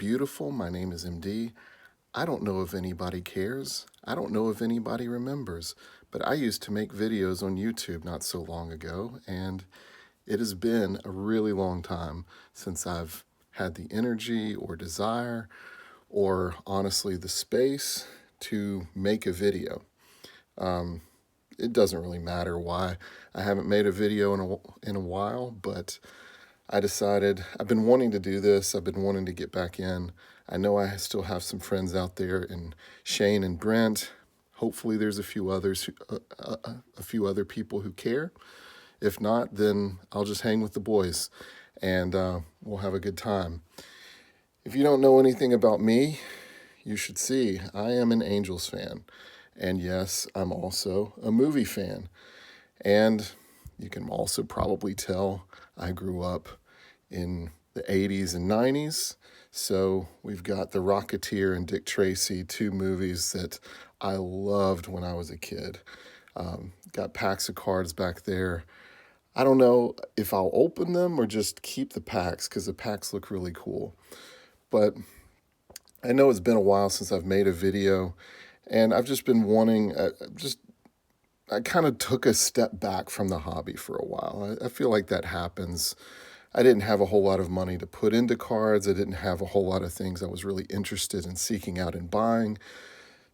beautiful. My name is MD. I don't know if anybody cares. I don't know if anybody remembers, but I used to make videos on YouTube not so long ago, and it has been a really long time since I've had the energy or desire or honestly the space to make a video. It doesn't really matter why I haven't made a video in a while, but I decided I've been wanting to do this. I've been wanting to get back in. I know I still have some friends out there in Shane and Brent. Hopefully there's a few others, a few other people who care. If not, then I'll just hang with the boys and we'll have a good time. If you don't know anything about me, you should see I am an Angels fan. And yes, I'm also a movie fan. And you can also probably tell I grew up in the 80s and 90s. So we've got The Rocketeer and Dick Tracy, two movies that I loved when I was a kid. Got packs of cards back there. I don't know if I'll open them or just keep the packs because the packs look really cool. But I know it's been a while since I've made a video, and I've just been wanting, I kind of took a step back from the hobby for a while. I feel like that happens. I didn't have a whole lot of money to put into cards. I didn't have a whole lot of things I was really interested in seeking out and buying.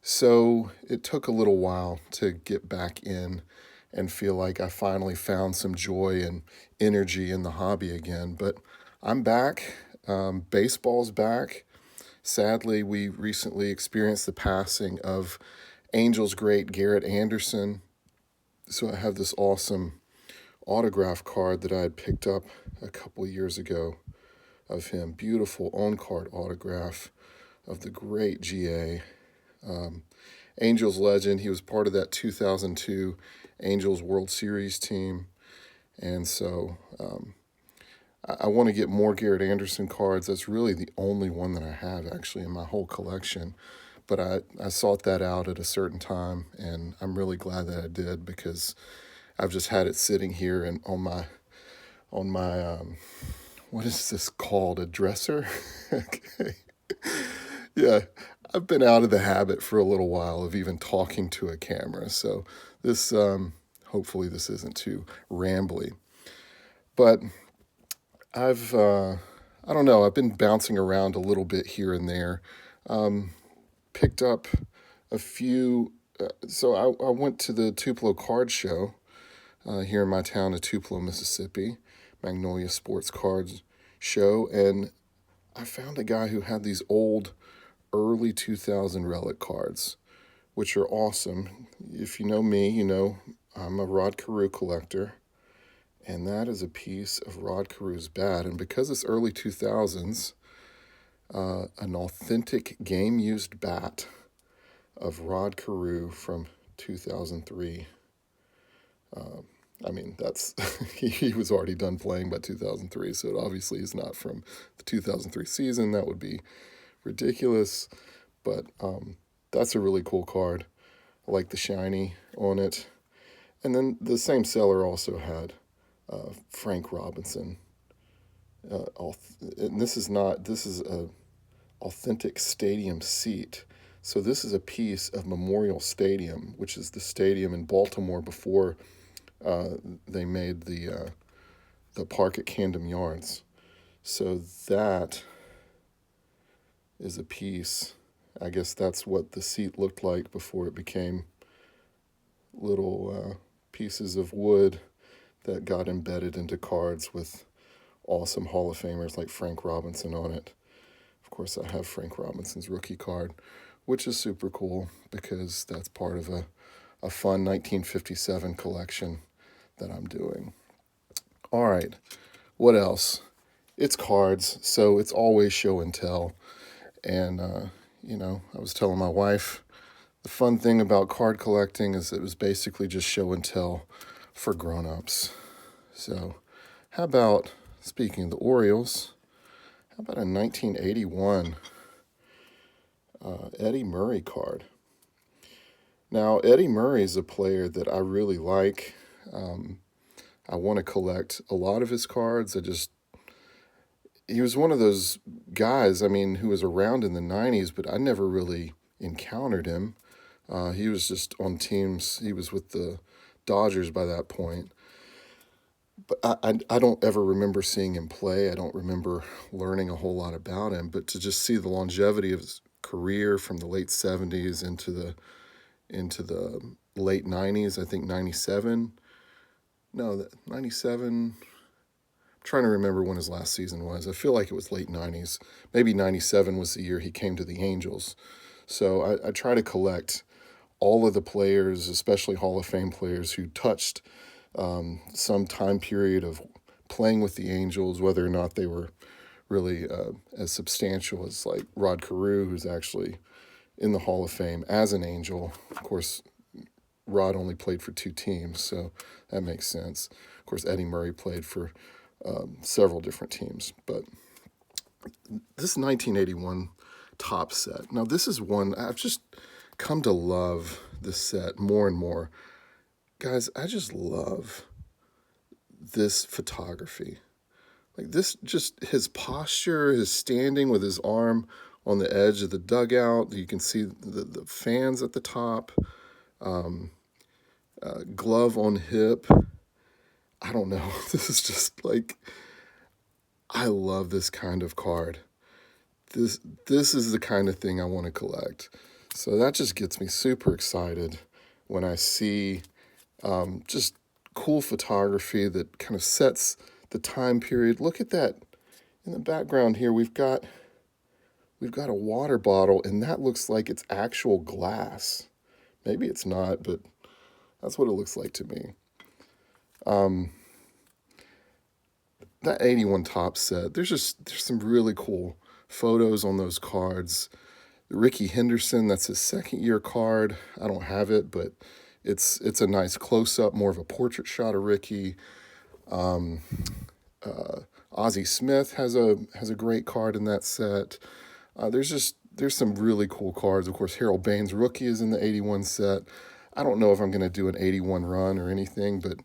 So it took a little while to get back in and feel like I finally found some joy and energy in the hobby again. But I'm back. Baseball's back. Sadly, we recently experienced the passing of Angels great Garret Anderson. So I have this awesome autograph card that I had picked up a couple years ago of him. Beautiful on-card autograph of the great GA. Angels legend. He was part of that 2002 Angels World Series team. And so I want to get more Garret Anderson cards. That's really the only one that I have actually in my whole collection. But I sought that out at a certain time, and I'm really glad that I did because I've just had it sitting here and on my what is this called? A dresser? Okay. Yeah, I've been out of the habit for a little while of even talking to a camera. So this hopefully this isn't too rambly. But I don't know, I've been bouncing around a little bit here and there. Picked up a few, so I went to the Tupelo card show here in my town of Tupelo, Mississippi, Magnolia Sports Cards show, and I found a guy who had these old early 2000 relic cards, which are awesome. If you know me, you know I'm a Rod Carew collector. And that is a piece of Rod Carew's bat. And because it's early 2000s, an authentic game-used bat of Rod Carew from 2003. I mean, that's he was already done playing by 2003, so it obviously is not from the 2003 season. That would be ridiculous. But that's a really cool card. I like the shiny on it. And then the same seller also had Frank Robinson. And this is a authentic stadium seat. So this is a piece of Memorial Stadium, which is the stadium in Baltimore before they made the park at Camden Yards. So that is a piece. I guess that's what the seat looked like before it became little pieces of wood that got embedded into cards with awesome Hall of Famers like Frank Robinson on it. Of course, I have Frank Robinson's rookie card, which is super cool because that's part of a fun 1957 collection that I'm doing. All right, what else? It's cards, so it's always show and tell. And, I was telling my wife, the fun thing about card collecting is it was basically just show and tell for grown-ups. So how about, speaking of the Orioles, how about a 1981 Eddie Murray card? Now, Eddie Murray is a player that I really like. I want to collect a lot of his cards. He was one of those guys, I mean, who was around in the 90s, but I never really encountered him. He was just on teams. He was with the Dodgers by that point. But I don't ever remember seeing him play. I don't remember learning a whole lot about him. But to just see the longevity of his career from the late 70s into the late 90s, I think 97. No, 97. I'm trying to remember when his last season was. I feel like it was late 90s. Maybe 97 was the year he came to the Angels. So I try to collect all of the players, especially Hall of Fame players, who touched some time period of playing with the Angels, whether or not they were really as substantial as like Rod Carew, who's actually in the Hall of Fame as an Angel. Of course, Rod only played for 2 teams, so that makes sense. Of course, Eddie Murray played for several different teams. But this 1981 top set. Now, this is one I've just come to love this set more and more. Guys, I just love this photography. Like this, just his posture, his standing with his arm on the edge of the dugout. You can see the fans at the top. Glove on hip. I don't know. This is just like, I love this kind of card. This is the kind of thing I want to collect. So that just gets me super excited when I see just cool photography that kind of sets the time period. Look at that in the background here. We've got a water bottle, and that looks like it's actual glass. Maybe it's not, but that's what it looks like to me. That 81 top set, there's some really cool photos on those cards. Ricky Henderson, that's his second year card. I don't have it, but it's a nice close-up, more of a portrait shot of Ricky. Ozzie Smith has a great card in that set. There's some really cool cards. Of course, Harold Baines rookie is in the 81 set. I don't know if I'm going to do an 81 run or anything, but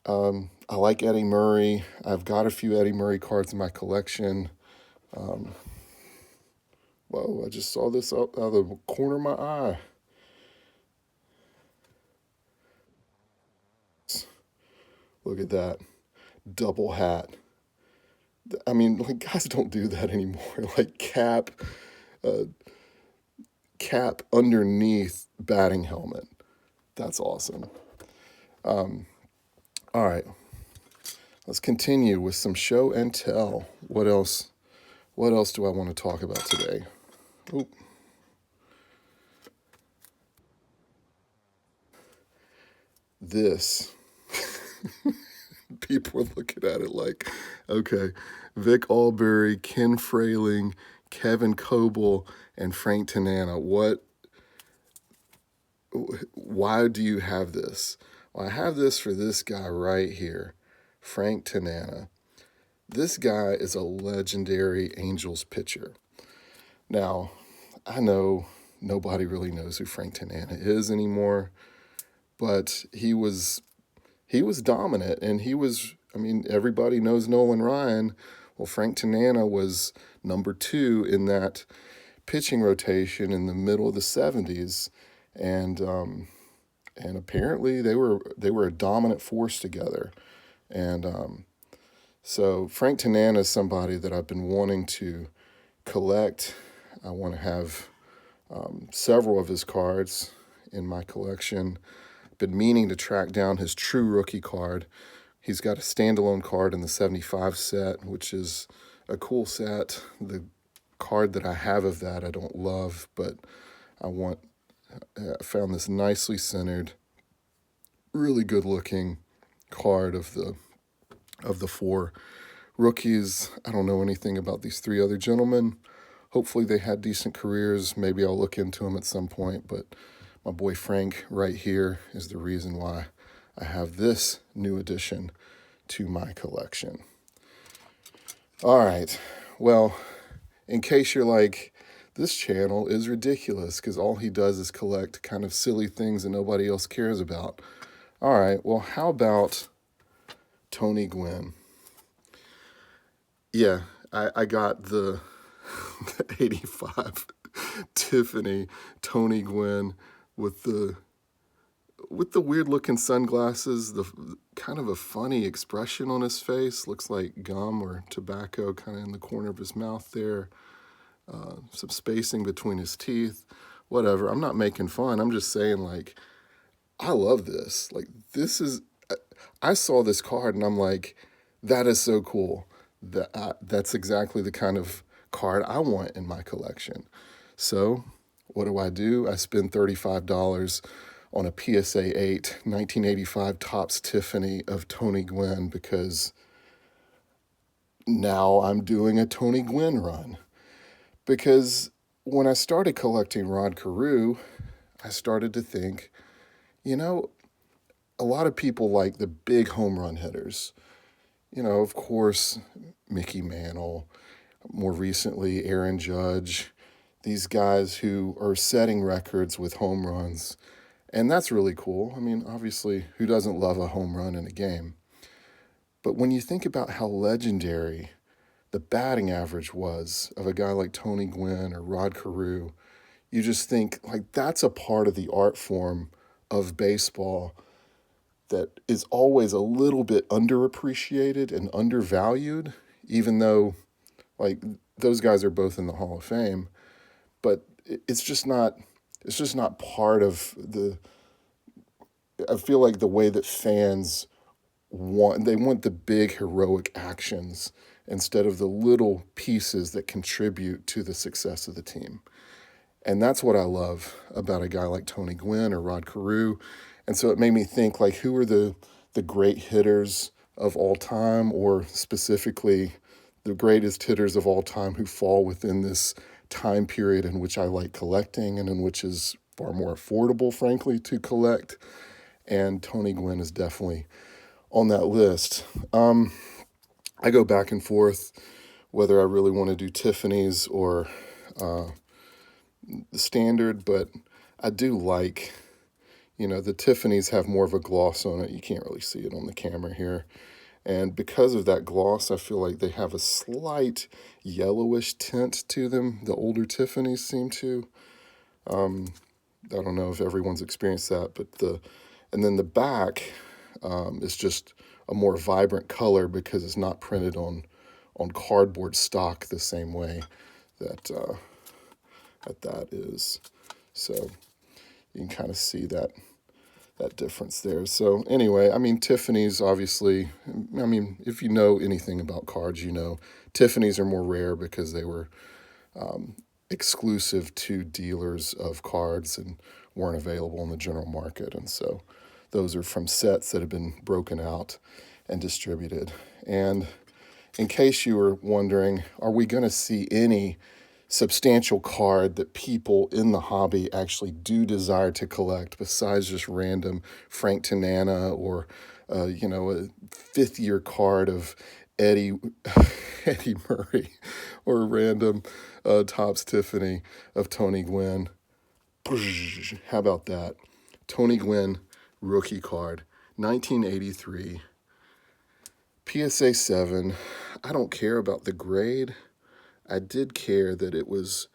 I like Eddie Murray. I've got a few Eddie Murray cards in my collection. Whoa, I just saw this out of the corner of my eye. Look at that. Double hat. I mean, like, guys don't do that anymore. Like cap underneath batting helmet. That's awesome. All right. Let's continue with some show and tell. What else do I want to talk about today? Oop. This. People are looking at it like, okay, Vic Albury, Ken Frayling, Kevin Coble, and Frank Tanana. Why do you have this? Well, I have this for this guy right here, Frank Tanana. This guy is a legendary Angels pitcher. Now, I know nobody really knows who Frank Tanana is anymore, but he was dominant, and everybody knows Nolan Ryan. Well, Frank Tanana was number 2 in that pitching rotation in the middle of the 70s, and apparently they were a dominant force together. And so Frank Tanana is somebody that I've been wanting to collect. I want to have several of his cards in my collection. Been meaning to track down his true rookie card. He's got a standalone card in the 75 set, which is a cool set. The card that I have of that I don't love, but I found this nicely centered, really good looking card of the 4 rookies. I don't know anything about these 3 other gentlemen. Hopefully they had decent careers. Maybe I'll look into them at some point, but my boy Frank right here is the reason why I have this new addition to my collection. All right. Well, in case you're like, this channel is ridiculous because all he does is collect kind of silly things that nobody else cares about. All right. Well, how about Tony Gwynn? Yeah, I got the, the 85 Tiffany Tony Gwynn with the weird looking sunglasses, the kind of a funny expression on his face, looks like gum or tobacco kind of in the corner of his mouth there, some spacing between his teeth, whatever. I'm not making fun. I'm just saying, like, I love this. Like, this is, I saw this card and I'm like, that is so cool. That's exactly the kind of card I want in my collection. So, what do? I spend $35 on a PSA 8 1985 Topps Tiffany of Tony Gwynn because now I'm doing a Tony Gwynn run. Because when I started collecting Rod Carew, I started to think, you know, a lot of people like the big home run hitters. You know, of course, Mickey Mantle, more recently, Aaron Judge, these guys who are setting records with home runs. And that's really cool. I mean, obviously, who doesn't love a home run in a game? But when you think about how legendary the batting average was of a guy like Tony Gwynn or Rod Carew, you just think, like, that's a part of the art form of baseball that is always a little bit underappreciated and undervalued, even though, like, those guys are both in the Hall of Fame. But it's just not part of the, I feel like the way that fans want the big heroic actions instead of the little pieces that contribute to the success of the team. And that's what I love about a guy like Tony Gwynn or Rod Carew. And so it made me think, like, who are the great hitters of all time, or specifically the greatest hitters of all time who fall within this time period in which I like collecting and in which is far more affordable, frankly, to collect. And Tony Gwynn is definitely on that list. I go back and forth whether I really want to do Tiffany's or the standard, but I do like, the Tiffany's have more of a gloss on it. You can't really see it on the camera here. And because of that gloss, I feel like they have a slight yellowish tint to them. The older Tiffany's seem to. I don't know if everyone's experienced that, but and then the back is just a more vibrant color because it's not printed on cardboard stock the same way that that is. So you can kind of see that difference there. So anyway, I mean, Tiffany's obviously, I mean, if you know anything about cards, Tiffany's are more rare because they were exclusive to dealers of cards and weren't available in the general market. And so those are from sets that have been broken out and distributed. And in case you were wondering, are we going to see any substantial card that people in the hobby actually do desire to collect besides just random Frank Tanana or, a fifth-year card of Eddie Murray or a random Topps Tiffany of Tony Gwynn? How about that? Tony Gwynn rookie card, 1983, PSA 7. I don't care about the grade. I did care that it was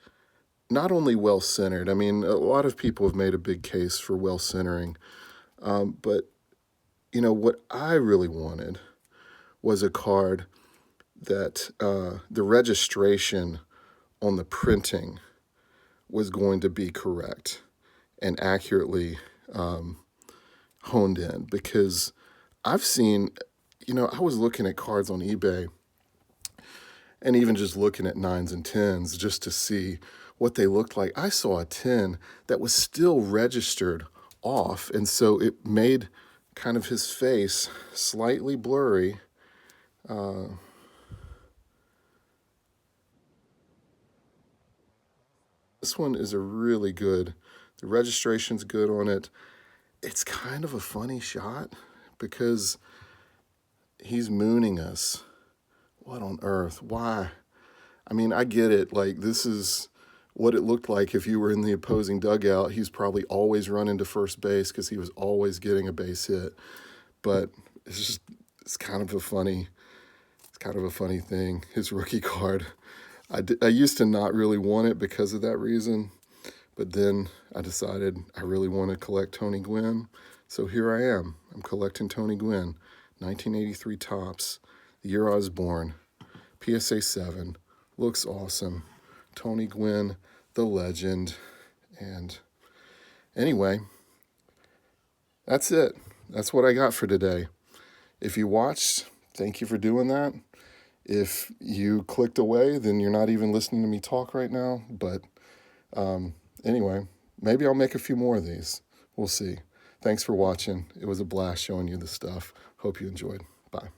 not only well-centered. I mean, a lot of people have made a big case for well-centering. But, what I really wanted was a card that the registration on the printing was going to be correct and accurately honed in. Because I've seen, I was looking at cards on eBay and even just looking at 9s and 10s just to see what they looked like. I saw a 10 that was still registered off, and so it made kind of his face slightly blurry. This one is a really good, the registration's good on it. It's kind of a funny shot because he's mooning us. What on earth? Why? I mean, I get it. Like, this is what it looked like if you were in the opposing dugout. He's probably always running to first base because he was always getting a base hit. But it's kind of a funny kind of a funny thing. His rookie card. I used to not really want it because of that reason, but then I decided I really want to collect Tony Gwynn. So here I am. I'm collecting Tony Gwynn, 1983 Topps, the year I was born. PSA 7. Looks awesome. Tony Gwynn, the legend. And anyway, that's it. That's what I got for today. If you watched, thank you for doing that. If you clicked away, then you're not even listening to me talk right now. But anyway, maybe I'll make a few more of these. We'll see. Thanks for watching. It was a blast showing you the stuff. Hope you enjoyed. Bye.